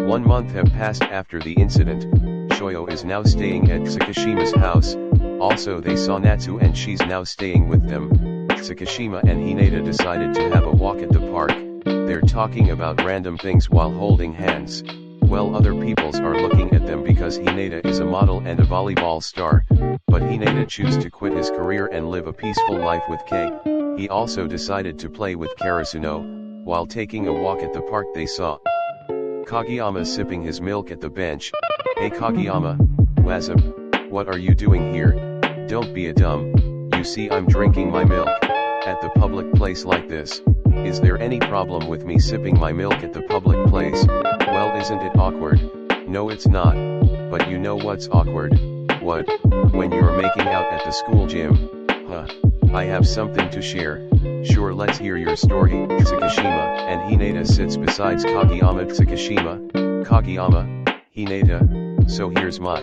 1 month have passed after the incident. Shoyo is now staying at Tsukishima's house. Also they saw Natsu and she's now staying with them. Tsukishima and Hinata decided to have a walk at the park. They're talking about random things while holding hands. Well, other peoples are looking at them because Hinata is a model and a volleyball star, but Hinata chooses to quit his career and live a peaceful life with Kei. He also decided to play with Karasuno. While taking a walk at the park they saw Kageyama sipping his milk at the bench. Hey Kageyama, what's up? What are you doing here? Don't be a dumb. You see I'm drinking my milk at the public place like this. Is there any problem with me sipping my milk at the public place? Well, isn't it awkward? No, it's not. But you know what's awkward? What? When you're making out at the school gym. Huh. I have something to share. Sure, let's hear your story. Tsukishima and Hinata sits besides Kageyama. Tsukishima, Kageyama, Hinata. So here's my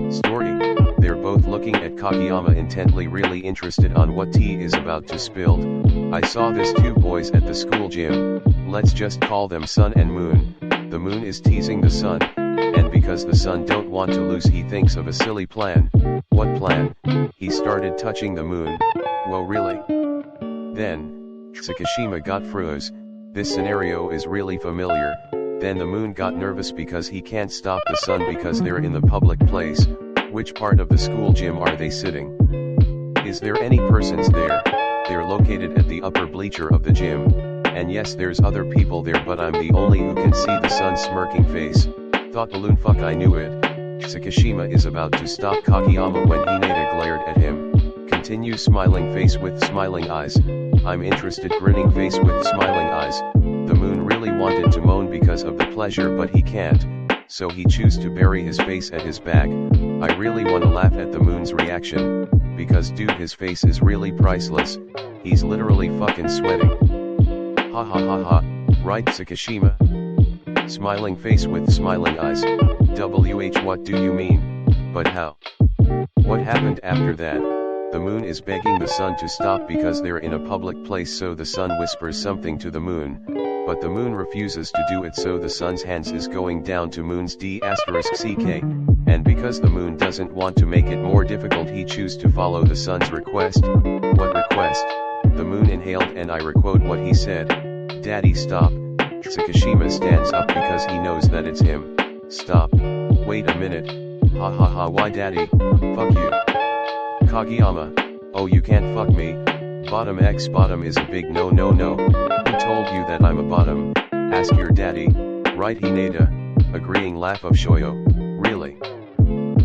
story. They're both looking at Kageyama intently, really interested on what tea is about to spill. I saw these two boys at the school gym. Let's just call them Sun and Moon. The Moon is teasing the Sun, and because the Sun don't want to lose, he thinks of a silly plan. What plan? He started touching the Moon. Whoa, really? Then Tsukishima got froze. This scenario is really familiar. Then the Moon got nervous because he can't stop the Sun because they're in the public place. Which part of the school gym are they sitting? Is there any persons there? They're located at the upper bleacher of the gym. And yes, there's other people there, but I'm the only who can see the Sun's smirking face. Thought balloon, fuck, I knew it. Tsukishima is about to stop Kageyama when Hinata glared at him. Continue smiling face with smiling eyes. I'm interested, grinning face with smiling eyes. The Moon really wanted to moan because of the pleasure, but he can't. So he chooses to bury his face at his back. I really wanna laugh at the Moon's reaction, because dude, his face is really priceless. He's literally fucking sweating. Ha ha ha ha, right Tsukishima? Smiling face with smiling eyes. WH, what do you mean? But how? What happened after that? The Moon is begging the Sun to stop because they're in a public place, so the Sun whispers something to the Moon. But the Moon refuses to do it, so the Sun's hands is going down to Moon's D*CK, and because the Moon doesn't want to make it more difficult, he chooses to follow the Sun's request. What request? The Moon inhaled, and I requote what he said. Daddy, stop. Tsukishima stands up because he knows that it's him. Stop. Wait a minute. Ha ha ha, why daddy? Fuck you. Kageyama, oh, you can't fuck me. Bottom X bottom is a big no no no. Who told you that I'm a bottom? Ask your daddy. Right Hinata, agreeing laugh of Shoyo. Really?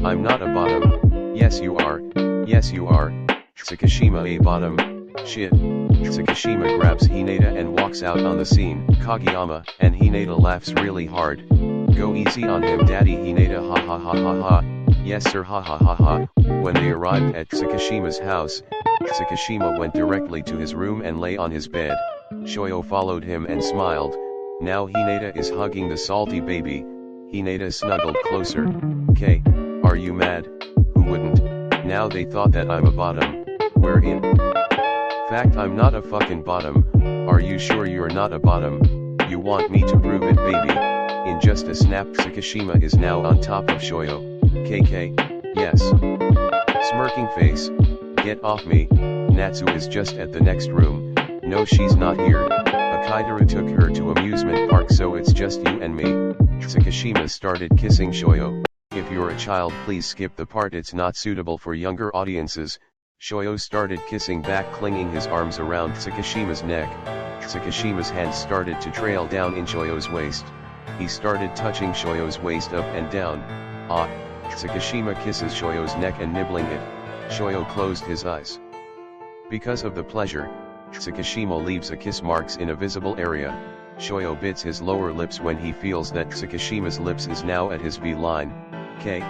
I'm not a bottom. Yes you are. Yes you are. Tsukishima a bottom. Shit. Tsukishima grabs Hinata and walks out on the scene. Kageyama and Hinata laughs really hard. Go easy on him daddy. Hinata, ha ha ha ha ha. Yes sir, ha ha ha ha. When they arrived at Tsukishima's house, Tsukishima went directly to his room and lay on his bed. Shoyo followed him and smiled. Now Hinata is hugging the salty baby. Hinata snuggled closer. Kei, are you mad? Who wouldn't? Now they thought that I'm a bottom. We're in fact, I'm not a fucking bottom. Are you sure you're not a bottom? You want me to prove it, baby? In just a snap, Tsukishima is now on top of Shoyo. KK, yes. Smirking face. Get off me. Natsu is just at the next room. No, she's not here. Akaidaru took her to amusement park, so it's just you and me. Tsukishima started kissing Shoyo. If you're a child, please skip the part, it's not suitable for younger audiences. Shoyo started kissing back, clinging his arms around Tsukishima's neck. Tsukishima's hands started to trail down in Shoyo's waist. He started touching Shoyo's waist up and down. Ah. Tsukishima kisses Shoyo's neck and nibbling it. Shoyo closed his eyes. Because of the pleasure, Tsukishima leaves a kiss marks in a visible area. Shoyo bits his lower lips when he feels that Tsukishima's lips is now at his V-line. K,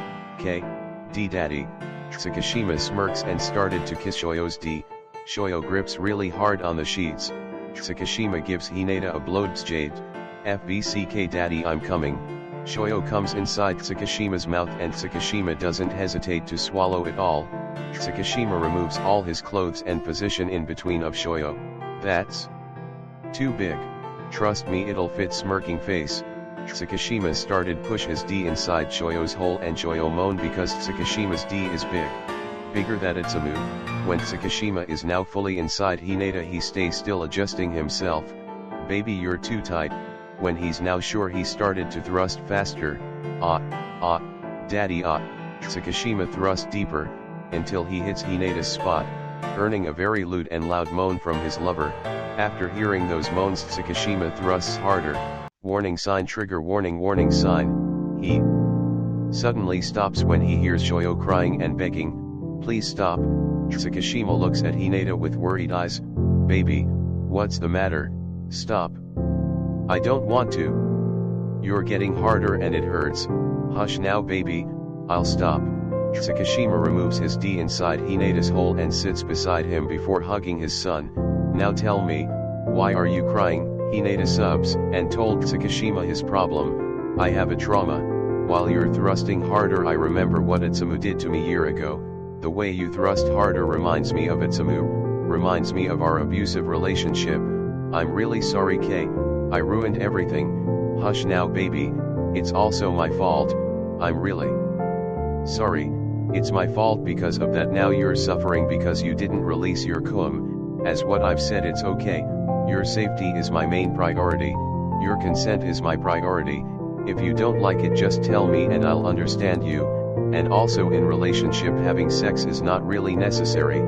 D daddy. Tsukishima smirks and started to kiss Shoyo's D. Shoyo grips really hard on the sheets. Tsukishima gives Hinata a blowjade. FBCK daddy, I'm coming. Shoyo comes inside Tsukishima's mouth and Tsukishima doesn't hesitate to swallow it all. Tsukishima removes all his clothes and position in between of Shoyo. That's too big. Trust me, it'll fit, smirking face. Tsukishima started push his D inside Shoyo's hole and Shoyo moaned because Tsukishima's D is big. Bigger than Itsumu. When Tsukishima is now fully inside Hinata he stays still adjusting himself. Baby you're too tight. When he's now sure he started to thrust faster. Daddy Tsukishima thrust deeper, until he hits Hinata's spot, earning a very lewd and loud moan from his lover. After hearing those moans Tsukishima thrusts harder. Warning sign trigger warning sign. He suddenly stops when he hears Shoyo crying and begging, please stop. Tsukishima looks at Hinata with worried eyes. Baby, what's the matter? Stop. I don't want to. You're getting harder and it hurts. Hush now baby, I'll stop. Tsukishima removes his D inside Hinata's hole and sits beside him before hugging his son. Now tell me, why are you crying? Hinata subs, and told Tsukishima his problem. I have a trauma. While you're thrusting harder I remember what Itsumu did to me a year ago. The way you thrust harder reminds me of Itsumu, reminds me of our abusive relationship. I'm really sorry Kay, I ruined everything. Hush now baby, it's also my fault, I'm really sorry. It's my fault because of that now you're suffering because you didn't release your cum. As what I've said it's okay. Your safety is my main priority, your consent is my priority. If you don't like it just tell me and I'll understand you. And also in relationship having sex is not really necessary.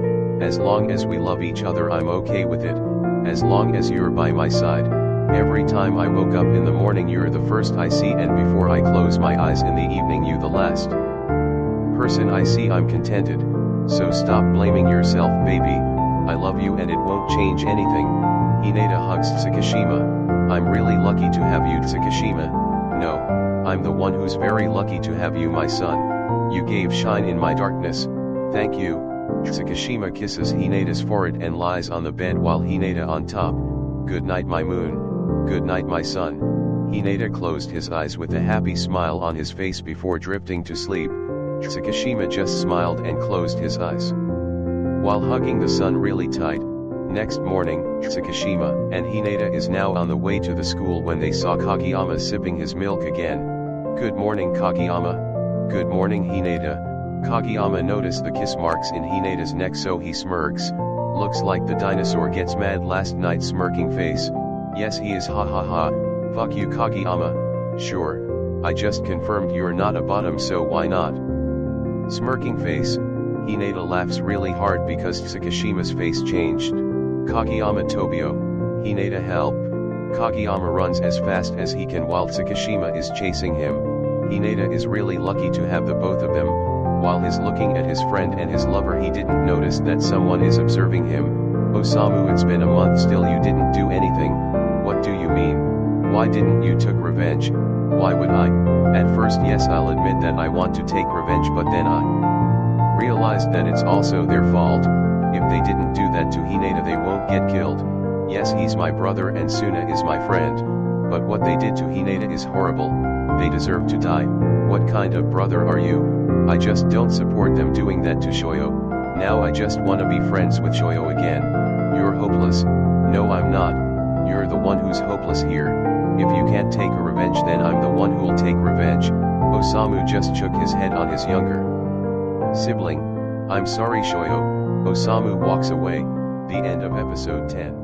As long as we love each other I'm okay with it. As long as you're by my side. Every time I woke up in the morning you're the first I see and before I close my eyes in the evening you the last person I see. I'm contented. So stop blaming yourself baby. I love you and it won't change anything. Hinata hugs Tsukishima. I'm really lucky to have you Tsukishima. No, I'm the one who's very lucky to have you my son. You gave shine in my darkness. Thank you. Tsukishima kisses Hinata's forehead and lies on the bed while Hinata on top. Good night my moon. Good night my son. Hinata closed his eyes with a happy smile on his face before drifting to sleep. Tsukishima just smiled and closed his eyes. While hugging the son really tight. Next morning, Tsukishima and Hinata is now on the way to the school when they saw Kageyama sipping his milk again. Good morning Kageyama. Good morning Hinata. Kageyama noticed the kiss marks in Hinata's neck so he smirks. Looks like the dinosaur gets mad last night smirking face. Yes he is ha ha ha. Fuck you Kageyama. Sure. I just confirmed you're not a bottom so why not? Smirking face. Hinata laughs really hard because Tsukishima's face changed. Kageyama Tobio. Hinata help. Kageyama runs as fast as he can while Tsukishima is chasing him. Hinata is really lucky to have the both of them. While he's looking at his friend and his lover he didn't notice that someone is observing him. Osamu it's been a month still you didn't do anything. What do you mean? Why didn't you took revenge? Why would I? At first yes I'll admit that I want to take revenge but then I realized that it's also their fault. If they didn't do that to Hinata they won't get killed. Yes he's my brother and Suna is my friend. But what they did to Hinata is horrible. They deserve to die. What kind of brother are you? I just don't support them doing that to Shoyo. Now I just wanna be friends with Shoyo again. You're hopeless. No I'm not. You're the one who's hopeless here. If you can't take a revenge then I'm the one who'll take revenge. Osamu just shook his head on his younger sibling. I'm sorry Shoyo. Osamu walks away. The end of episode 10.